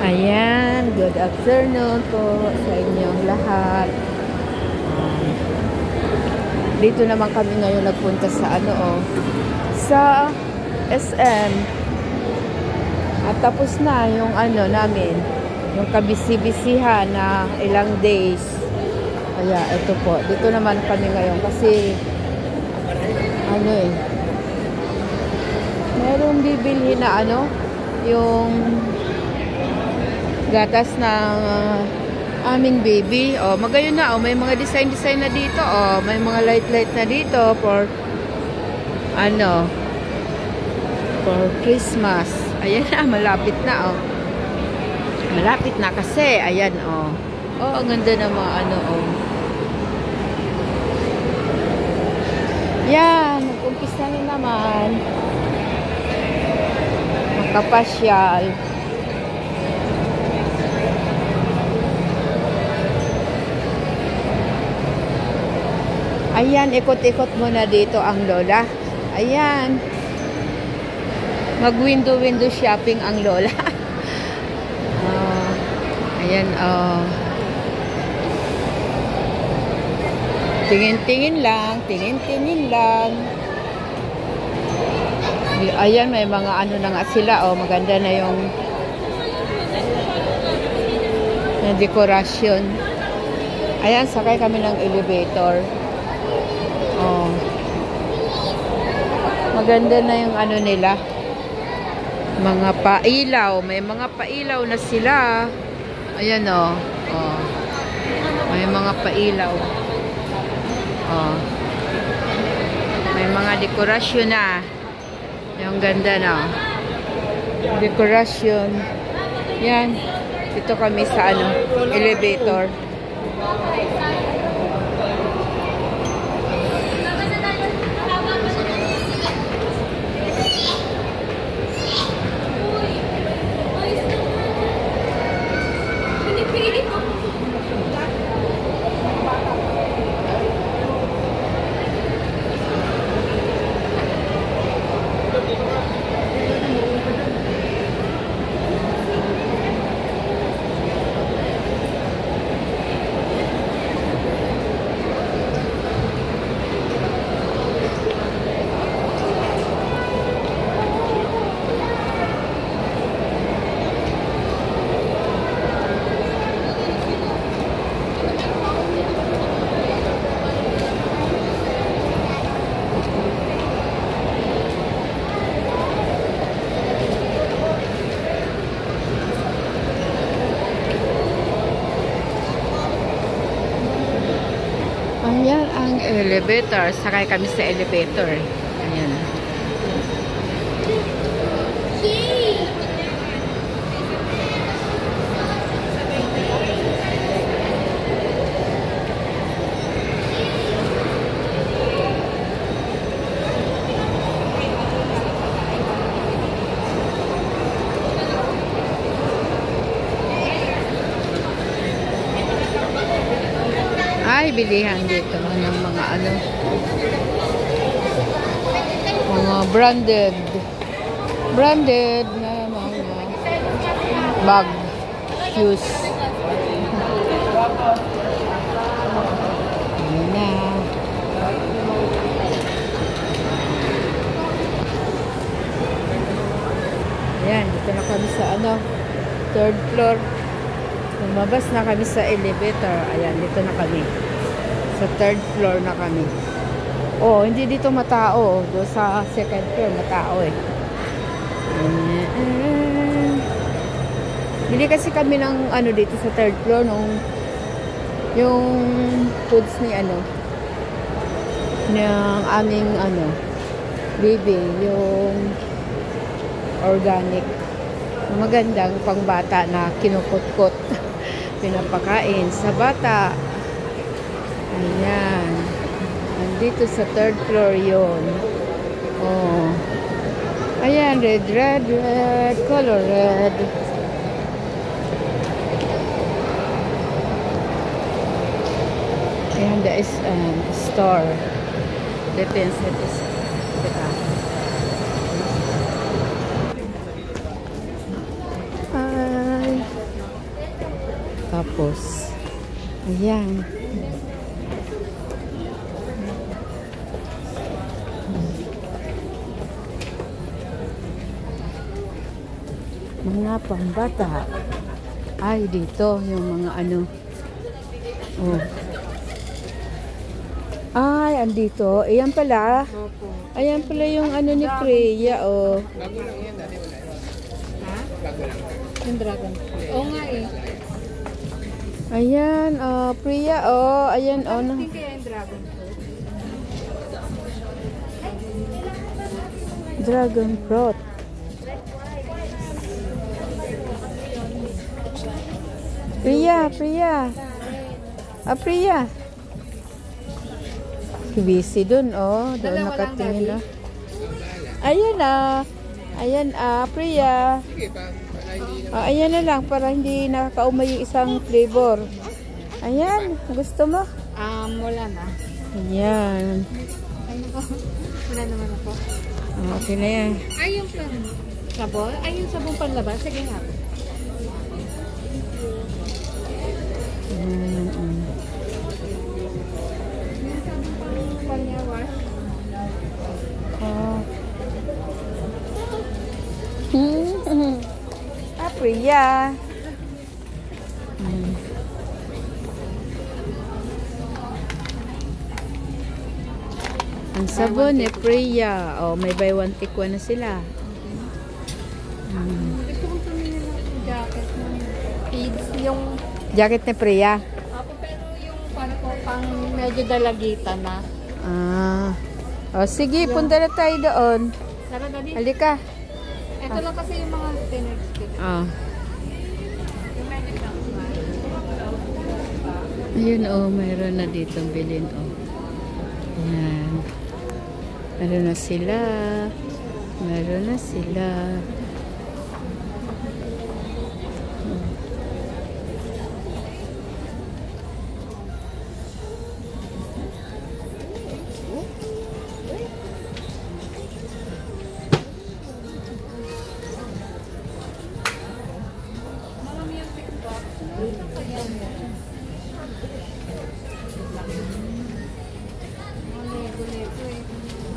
Ayan, good afternoon po sa inyong lahat. Dito naman kami ngayon nagpunta sa sa SM. At tapos na yung namin, yung kabisi-bisihan na ilang days. Kaya ito po, dito naman kami ngayon kasi merong bibilhin na yung gatas ng aming baby. Magayon na. May mga design na dito. May mga light na dito for for Christmas. Ayan na, malapit na. Malapit na kasi. Ayan, ang ganda ng mga Yan, nag-umpisa na naman. Makapasyal. Ayan, ikot-ikot muna dito ang lola. Ayan. Mag-window shopping ang lola. Ayan, tingin-tingin lang. Ayan, may mga na nga sila. Maganda na yung dekorasyon. Ayan, sakay kami ng elevator. Maganda na yung nila. Mga pailaw. May mga pailaw na sila. Ayan, may mga pailaw. May mga dekorasyon na. Yung ganda na. Dekorasyon. Yan. Dito kami sa elevator. Ayan ang elevator. Sakay kami sa elevator. Ayan. Ay, bilihan dito ng mga mga branded na mga bag, shoes. Ayan na. Ayan, dito na kami sa third floor. Lumabas na kami sa elevator. Ayan, dito na kami. Sa third floor na kami. Hindi dito matao. Doon sa second floor matao Bili kasi kami ng dito sa third floor yung foods ni ng aming baby, yung organic. Magandang pangbata na kinukot-kot. Pinapakain sa bata. Ayan. Nandito sa third floor yun. Ayan, red. Color red. Ayan, there is store. Dito yung set is Hi. Tapos, ayan. Mga pambata. Ay, dito yung mga ano. Oh. Ay, andito. Ayan pala. Ayan pala yung ano ni Freya, oh. Bago lang yan, dati wala yan. Ha? Bago lang. Yung dragon. Oo nga eh. Ayan, oh, Freya, oh. Ayan, oh. Hindi kaya yung dragon fruit. Dragon fruit. Priya, Priya. Ah, Priya. Busy dun, oh. Doon Dalawa lang, nakatingin, Daddy. oh. Ayan, ah. Ayan, ah, Priya. Sige pa, para hindi na. Ah, ayan na lang, para hindi nakakaumay yung isang flavor. Ayan, gusto mo? Wala na. Ayan. Ayun po. Wala naman ako. Ah, okay na yan. Ay, yung sabon? Ay, yung sabon panlabas? Sige nga. Mm, Yung sabon panyawas. Oh. Ah, Priya. Ang sabon ni Priya. Oh, may buy one take one na sila. Gusto kong tumingin ng jacket ng kids. Yung, Jacket ni Priya. pero yung paano ko, pang medyo dalagitan na. Ah. Oh, sige, punta na tayo doon. Tara, Daddy. Halika. Ito lang kasi yung mga tinext. Ah. Yung medyo lang. Ayun, oh, mayroon na dito bilhin, oh. Ayan. Meron na sila. Meron na sila.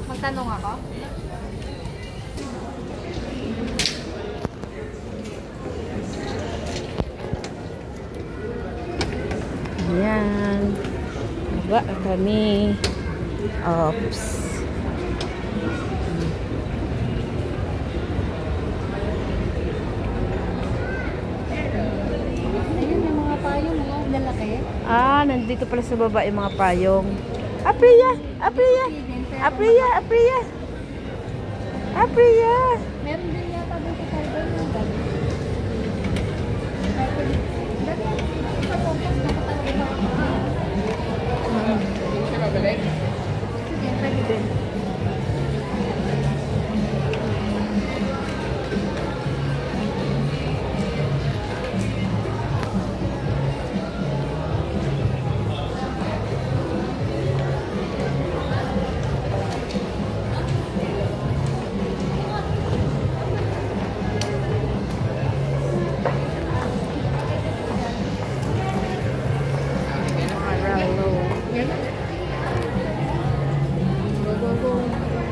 Magtanong ako? Ayan. Baba kami. Oops. Ayun, yung mga payong mo, lalaki. Ah, nandito pala sa baba yung mga payong. Apriya! Apriya! Apriya! Apriya! Apriya! Meron din yata doon sa cyber yung dami. Sa pompas, nakatawa ito. Hindi siya babalik. Sige, pwede din.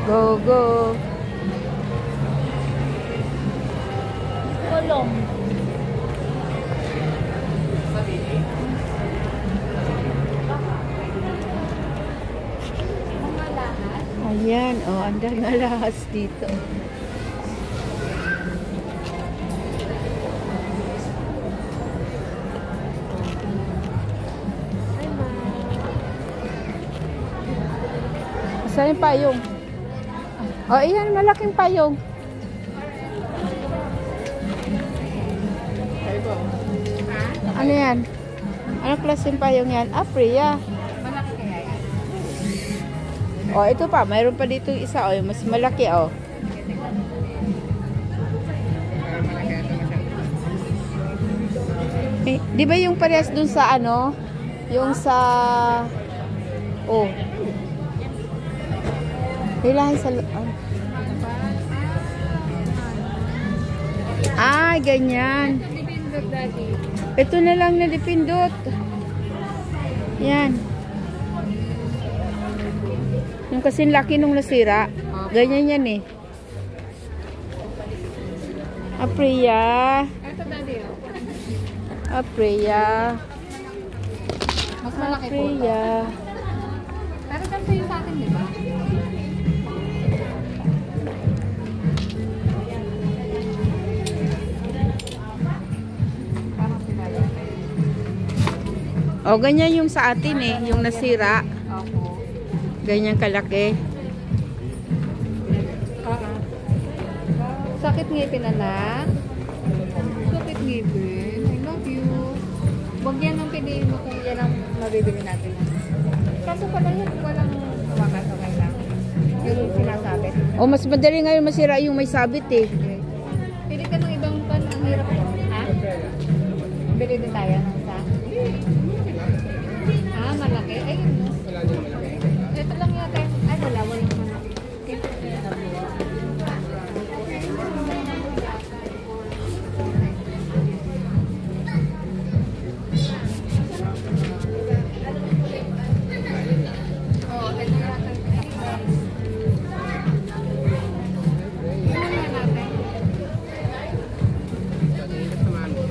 Go, go! Kolong. Mga lahat. Ayan, oh, ang dami alahas dito. Saan yung payong? Oh, iyan, malaking payong. Kayo po. Ano yan? Anong klaseng payong yan? Ah, Priya. Malaki kaya yan. Oh, ito pa. Mayroon pa dito isa. Oh, yung mas malaki, oh. Para malaki ito masyado. Eh, di ba yung parehas dun sa ano? Yung sa... Oh. Hilahin sa... Ah, ganyan. Pindot, Daddy. Ito na lang na dipindot. Yan. Yung kasing laki nung nasira. Ganyan yan eh. Apriya. Ito, Daddy. Apriya. Mas malaki po. Apriya. Pero ganito yung sa akin, di ba? Parang pinala. O, ganyan yung sa atin eh. Yung nasira. Ako. Ganyan kalaki. Sakit ngipin, anak. Sakit ngipin. I love you. Huwag yan ang piliin mo kung yan ang mabibili natin. Kaso pala yan, walang hawakan. Okay lang. Yung sinasabit. O, mas madali ngayon masira yung may sabit eh. Okay. Pili ka ng ibang pan. Ang hirap. Ha? Bili din tayo ng isa. Ah, malaki. Ayun. Wala din malaki. Ito lang yata. Ay, wala. Walang malaki. Oh, ito yata. Tingnan nga natin. Ingat sa mami.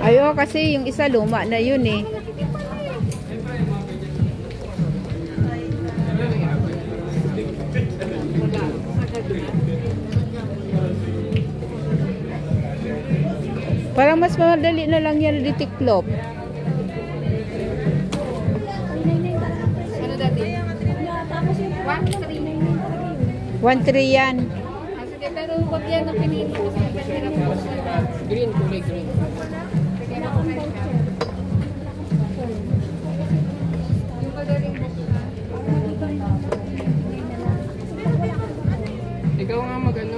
Ayo, kasi yung isa luma na yun eh. Parang mas madali na lang yan ditiklop. Ano dati? 1, 3. 1-3 yan. Ah, sige, pero huwag yan ang pinili ko sa hirap po. Green, kulay green. Sige na po kayo. Yung madaling book na. Ikaw nga mag-ano